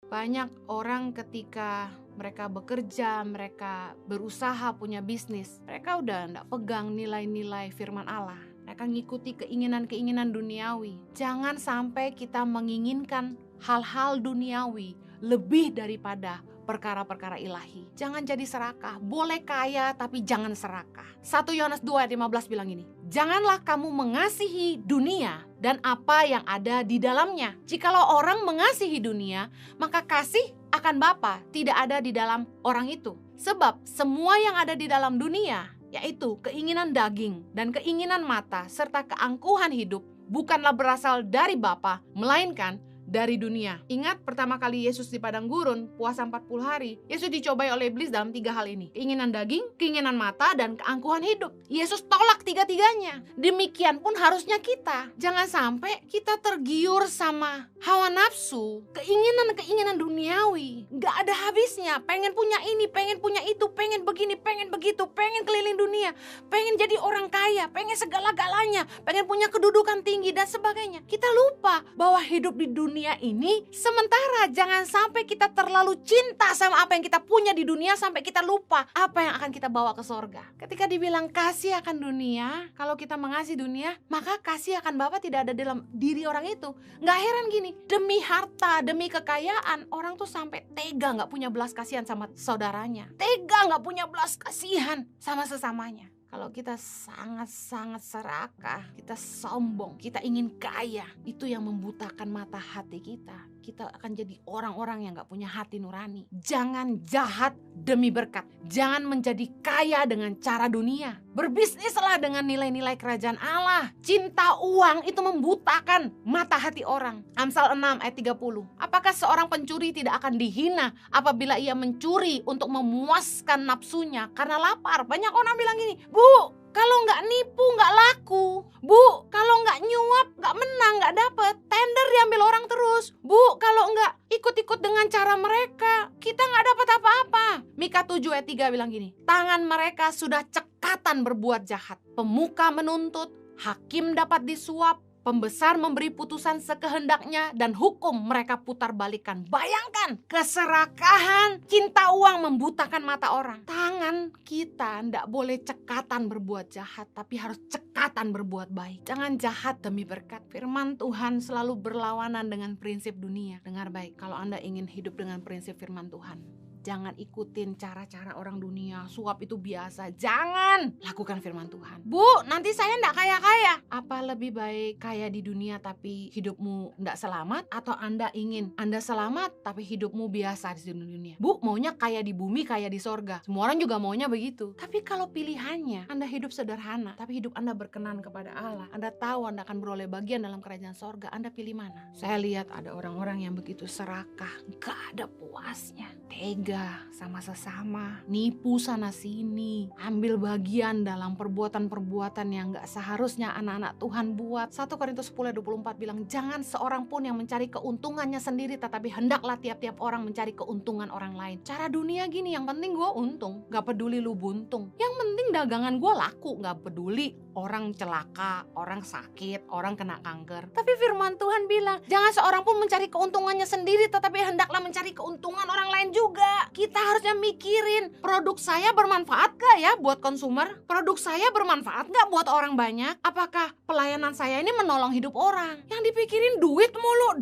Banyak orang ketika mereka bekerja, mereka berusaha punya bisnis, mereka udah nggak pegang nilai-nilai firman Allah. Mereka ngikuti keinginan-keinginan duniawi. Jangan sampai kita menginginkan hal-hal duniawi lebih daripada perkara-perkara ilahi. Jangan jadi serakah. Boleh kaya tapi jangan serakah. 1 Yohanes 2 ayat 15 bilang ini, janganlah kamu mengasihi dunia dan apa yang ada di dalamnya. Jikalau orang mengasihi dunia, maka kasih akan Bapa tidak ada di dalam orang itu. Sebab semua yang ada di dalam dunia, yaitu keinginan daging dan keinginan mata serta keangkuhan hidup, bukanlah berasal dari Bapa, melainkan dari dunia. Ingat pertama kali Yesus di padang gurun puasa 40 hari, Yesus dicobai oleh iblis dalam 3 hal ini. Keinginan daging, keinginan mata, dan keangkuhan hidup. Yesus tolak 3-tiganya. Demikian pun harusnya kita. Jangan sampai kita tergiur sama hawa nafsu, keinginan-keinginan duniawi. Gak ada habisnya. Pengen punya ini, pengen punya itu, pengen begini, pengen begitu, pengen keliling dunia, pengen jadi orang kaya, pengen segala-galanya, pengen punya kedudukan tinggi dan sebagainya. Kita lupa bahwa hidup di dunia ini sementara. Jangan sampai kita terlalu cinta sama apa yang kita punya di dunia sampai kita lupa apa yang akan kita bawa ke sorga. Ketika dibilang kasih akan dunia, kalau kita mengasihi dunia, maka kasih akan Bapa tidak ada dalam diri orang itu. Gak heran gini, demi harta, demi kekayaan, orang tuh sampai tega gak punya belas kasihan sama saudaranya, tega gak punya belas kasihan sama sesamanya. Kalau kita sangat-sangat serakah, kita sombong, kita ingin kaya, itu yang membutakan mata hati kita. Kita akan jadi orang-orang yang gak punya hati nurani. Jangan jahat demi berkat. Jangan menjadi kaya dengan cara dunia. Berbisnislah dengan nilai-nilai kerajaan Allah. Cinta uang itu membutakan mata hati orang. Amsal 6 ayat 30. Apakah seorang pencuri tidak akan dihina apabila ia mencuri untuk memuaskan nafsunya karena lapar? Banyak orang bilang gini, Bu, kalau nggak nipu nggak laku. Bu, kalau nggak nyuap nggak menang, nggak dapet. Tender diambil orang terus. Bu, kalau nggak ikut-ikut dengan cara mereka, kita nggak dapat apa-apa. Mika 7 ayat 3 bilang gini, tangan mereka sudah cekatan berbuat jahat. Pemuka menuntut, hakim dapat disuap, pembesar memberi putusan sekehendaknya, dan hukum mereka putar balikan. Bayangkan, keserakahan, cinta uang membutakan mata orang. Tangan kita ndak boleh cekatan berbuat jahat, tapi harus cekatan berbuat baik. Jangan jahat demi berkat. Firman Tuhan selalu berlawanan dengan prinsip dunia. Dengar baik, kalau Anda ingin hidup dengan prinsip firman Tuhan, jangan ikutin cara-cara orang dunia. Suap itu biasa. Jangan lakukan firman Tuhan. Bu, nanti saya ndak kaya-kaya. Apa lebih baik kaya di dunia tapi hidupmu ndak selamat? Atau Anda ingin Anda selamat tapi hidupmu biasa di dunia? Bu, maunya kaya di bumi, kaya di sorga. Semua orang juga maunya begitu. Tapi kalau pilihannya Anda hidup sederhana, tapi hidup Anda berkenan kepada Allah, Anda tahu Anda akan beroleh bagian dalam kerajaan sorga, Anda pilih mana? Saya lihat ada orang-orang yang begitu serakah, gak ada puasnya, tega sama sesama, nipu sana sini, ambil bagian dalam perbuatan-perbuatan yang gak seharusnya anak-anak Tuhan buat. 1 Korintus 10:24 bilang, jangan seorang pun yang mencari keuntungannya sendiri, tetapi hendaklah tiap-tiap orang mencari keuntungan orang lain. Cara dunia gini, yang penting gue untung, gak peduli lu buntung, yang penting dagangan gue laku, gak peduli orang celaka, orang sakit, orang kena kanker. Tapi firman Tuhan bilang, jangan seorang pun mencari keuntungannya sendiri, tetapi hendaklah mencari keuntungan orang lain juga. Kita harusnya mikirin, produk saya bermanfaat gak ya buat konsumer? Produk saya bermanfaat gak buat orang banyak? Apakah pelayanan saya ini menolong hidup orang? Yang dipikirin duit mulu,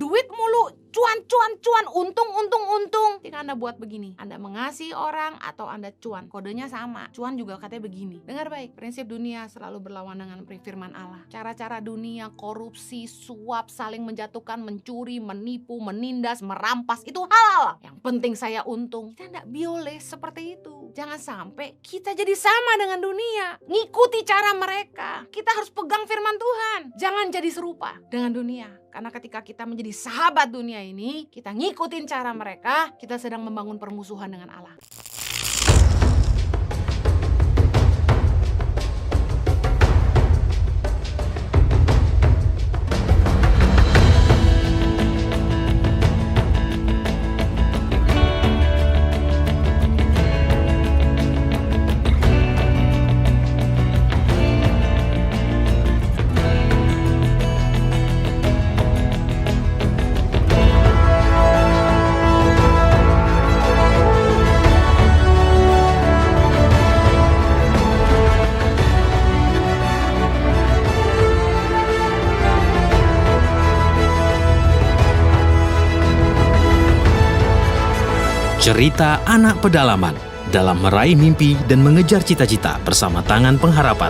cuan, untung. Jika Anda buat begini, Anda mengasihi orang atau Anda cuan, kodenya sama. Cuan juga katanya begini. Dengar baik, prinsip dunia selalu berlawan dengan firman Allah. Cara-cara dunia, korupsi, suap, saling menjatuhkan, mencuri, menipu, menindas, merampas, itu halal. Yang penting saya untung. Kita tidak boleh seperti itu. Jangan sampai kita jadi sama dengan dunia, ngikuti cara mereka. Kita harus pegang firman Tuhan. Jangan jadi serupa dengan dunia. Karena ketika kita menjadi sahabat dunia ini, kita ngikutin cara mereka, kita sedang membangun permusuhan dengan Allah. Cerita anak pedalaman dalam meraih mimpi dan mengejar cita-cita bersama Tangan Pengharapan.